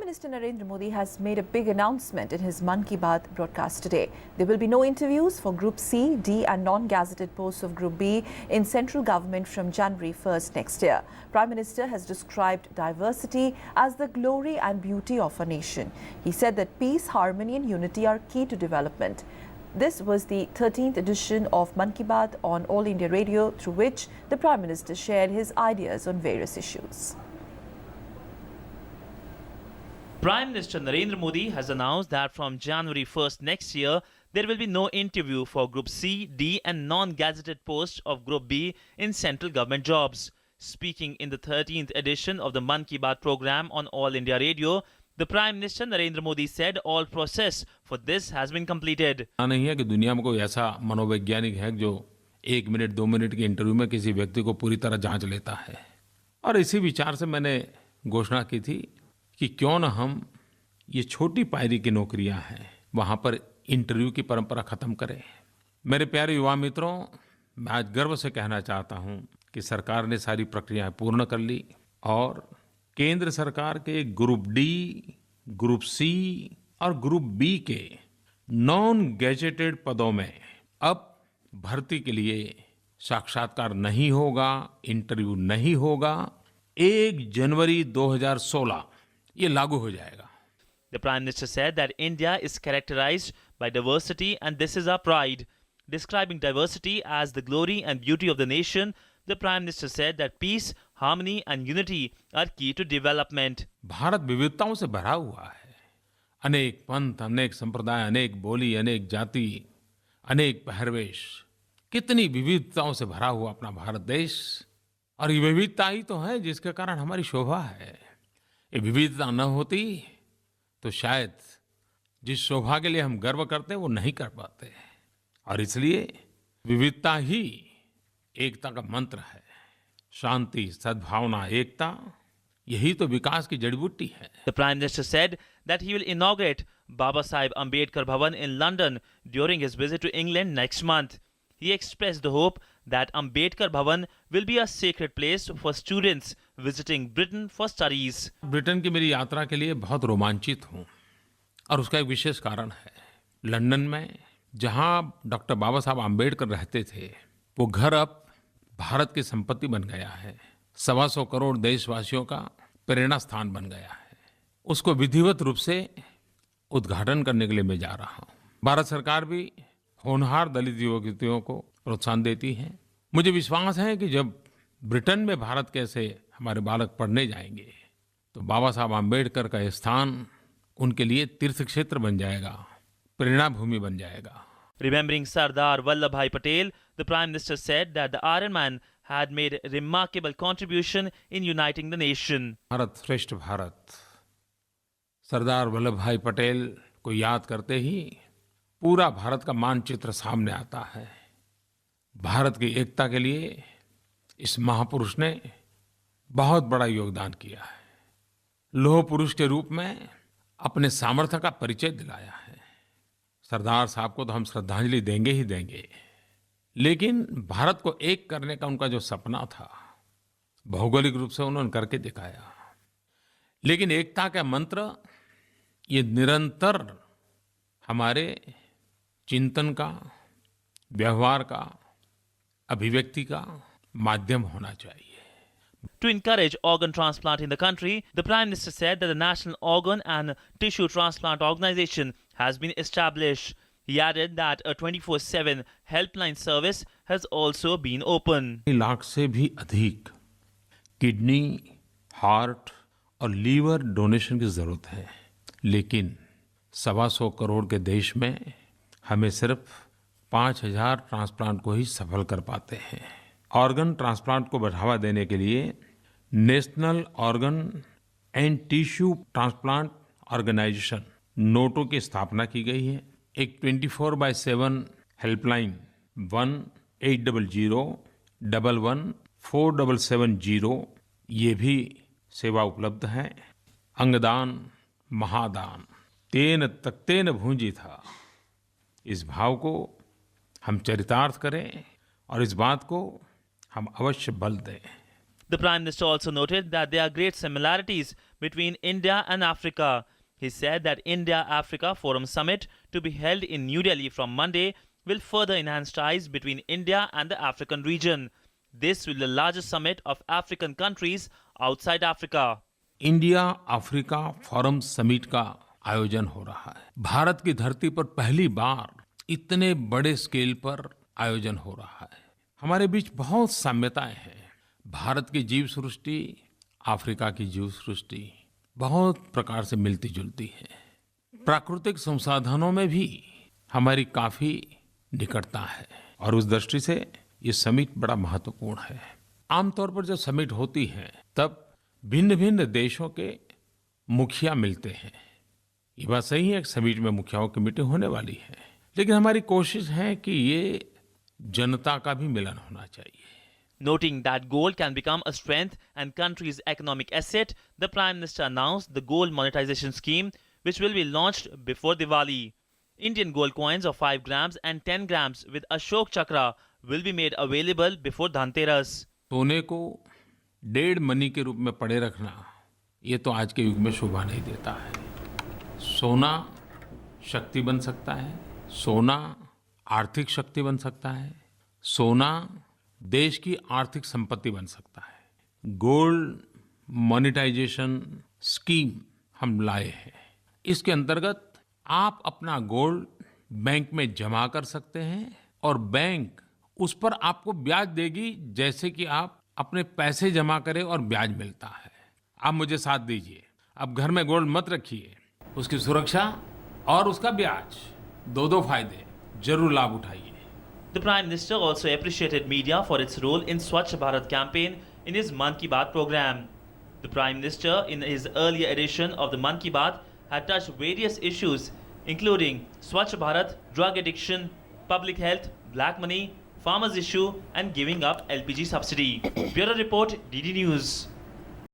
Minister Narendra Modi has made a big announcement in his Mann Ki Baat broadcast today. There will be no interviews for Group C, D and non-gazetted posts of Group B in central government from January 1st next year. Prime Minister has described diversity as the glory and beauty of a nation. He said that peace, harmony and unity are key to development. This was the 13th edition of Mann Ki Baat on All India Radio, through which the Prime Minister shared his ideas on various issues. Prime Minister Narendra Modi has announced that from January 1st next year, there will be no interview for Group C, D and non-gazetted posts of Group B in central government jobs. Speaking in the 13th edition of the Mann Ki Baat program on All India Radio, the Prime Minister Narendra Modi said all process for this has been completed. नहीं है कि दुनिया में कोई ऐसा मनोवैज्ञानिक है जो 1 मिनट 2 मिनट के इंटरव्यू में किसी व्यक्ति को पूरी तरह जांच लेता है। और इसी विचार से मैंने घोषणा की थी कि क्यों न हम ये छोटी पायरी की नौकरियां हैं वहां पर इंटरव्यू की परंपरा खत्म करें। मेरे प्यारे युवा मित्रों, मैं आज गर्व से कहना चाहता हूं कि सरकार ने सारी प्रक्रियाएं पूर्ण कर ली और केंद्र सरकार के ग्रुप डी, ग्रुप सी और ग्रुप बी के नॉन गैजेटेड पदों में अब भर्ती के लिए साक्षात्कार नहीं होगा, इंटरव्यू नहीं होगा। 1 जनवरी 2016 ये लागू हो जाएगा। The Prime Minister said that India is characterized by diversity and this is our pride. Describing diversity as the glory and beauty of the nation, the Prime Minister said that peace, harmony and unity are key to development. Bharat विविधताओं से भरा हुआ है। अनेक पंथ, अनेक संप्रदाय, अनेक बोली, अनेक जाति, अनेक पहरवेश, कितनी विविधताओं से भरा हुआ अपना भारत देश। और ये विविधता ही तो है जिसके कारण हमारी शोभा है। ये विविधता न होती तो शायद जिस शोभा के लिए हम गर्व करते हैं वो नहीं कर पाते। और इसलिए विविधता ही एकता का मंत्र है। शांति, सद्भावना, एकता, यही तो विकास की जड़ी बूटी है। The Prime Minister said that he will inaugurate Baba Saheb Ambedkar Bhavan in London during his visit to England next month. He expressed the hope that Ambedkar Bhavan will be a sacred place for students visiting Britain for studies. Britain की मेरी यात्रा के लिए बहुत रोमांचित हूँ और उसका एक विशेष कारण है। लंदन में जहाँ डॉक्टर बाबा साहब आम्बेडकर रहते थे, वो घर अब भारत की संपत्ति बन गया है। 125 करोड़ देशवासियों का प्रेरणा स्थान बन गया है। उसको विधिवत रूप से उद्घाटन करने के लिए मैं जा रहा हूँ। भारत सरकार भी होनहार दलित युवतियों को प्रोत्साहन देती है। मुझे विश्वास है कि जब ब्रिटेन में भारत कैसे हमारे बालक पढ़ने जाएंगे तो बाबा साहब आम्बेडकर का स्थान उनके लिए तीर्थ क्षेत्र बन जाएगा, प्रेरणा भूमि बन जाएगा। Remembering Sardar Vallabhbhai Patel, the Prime Minister said that the Iron Man had made a remarkable contribution in uniting the nation. Bharat श्रेष्ठ भारत, सरदार वल्लभ भाई पटेल को याद करते ही पूरा भारत का मानचित्र सामने आता है। भारत की एकता के लिए इस महापुरुष ने बहुत बड़ा योगदान किया है। लौह पुरुष के रूप में अपने सामर्थ्य का परिचय दिलाया है। सरदार साहब को तो हम श्रद्धांजलि देंगे ही देंगे, लेकिन भारत को एक करने का उनका जो सपना था, भौगोलिक रूप से उन्होंने करके दिखाया। लेकिन एकता का मंत्र ये निरंतर हमारे चिंतन का, व्यवहार का, अभिव्यक्ति का माध्यम होना चाहिए। To encourage organ transplant in the country, the Prime Minister said that the National Organ and Tissue Transplant Organization has been established. He added that a 24/7 helpline service has also been open. Lakh से भी अधिक kidney, heart और liver donation की जरूरत है, लेकिन 125 करोड़ के देश में हमें सिर्फ 5000 ट्रांसप्लांट को ही सफल कर पाते हैं। ऑर्गन ट्रांसप्लांट को बढ़ावा देने के लिए national organ and tissue transplant organization NOTTO की स्थापना की गई है। एक 24/7 हेल्पलाइन 1800-11-4770 ये भी सेवा उपलब्ध है। अंगदान महादान तेन तक्तेन भूंजी था, इस भाव को हम चरितार्थ करें और इस बात को हम अवश्य बल दें। The Prime Minister also noted that there are great similarities between India and Africa. He said that India-Africa Forum Summit, to be held in New Delhi from Monday, will further enhance ties between India and the African region. This will be the largest summit of African countries outside Africa. India Africa forum summit का आयोजन हो रहा है। भारत की धरती पर पहली बार इतने बड़े स्केल पर आयोजन हो रहा है। हमारे बीच बहुत साम्यताएं हैं। भारत की जीव सृष्टि, अफ्रीका की जीव सृष्टि बहुत प्रकार से मिलती जुलती है। प्राकृतिक संसाधनों में भी हमारी काफी निकटता है और उस दृष्टि से ये समिट बड़ा महत्वपूर्ण है। आमतौर पर जब समिट होती है तब भिन्न भिन्न देशों के मुखिया मिलते हैं। ये बात सही है, एक समिट में मुखियाओं की मीटिंग होने वाली है, लेकिन हमारी कोशिश है कि ये जनता का भी मिलन होना चाहिए। Noting that gold can become a strength and country's economic asset, the Prime Minister announced the gold monetization scheme, which will be launched before Diwali. Indian gold coins of 5 grams and 10 grams with Ashok Chakra will be made available before Dhanteras. सोने को डेढ़ money के रूप में पड़े रखना, ये तो आज के युग में शोभा नहीं देता है। सोना शक्ति बन सकता है, सोना आर्थिक शक्ति बन सकता है, सोना देश की आर्थिक संपत्ति बन सकता है। गोल्ड मोनेटाइजेशन स्कीम हम लाए हैं। इसके अंतर्गत आप अपना गोल्ड बैंक में जमा कर सकते हैं और बैंक उस पर आपको ब्याज देगी, जैसे कि आप अपने पैसे जमा करें और ब्याज मिलता है। आप मुझे साथ दीजिए, अब घर में गोल्ड मत रखिए, उसकी सुरक्षा और उसका ब्याज दो फायदे, जरूर लाभ उठाइए। The Prime Minister also appreciated media for its role in Swachh Bharat campaign in his Mann Ki Baat program. The Prime Minister, in his earlier edition of the Mann Ki Baat, had touched various issues including Swachh Bharat, drug addiction, public health, black money, farmers' issue and giving up LPG subsidy. Bureau Report, DD News.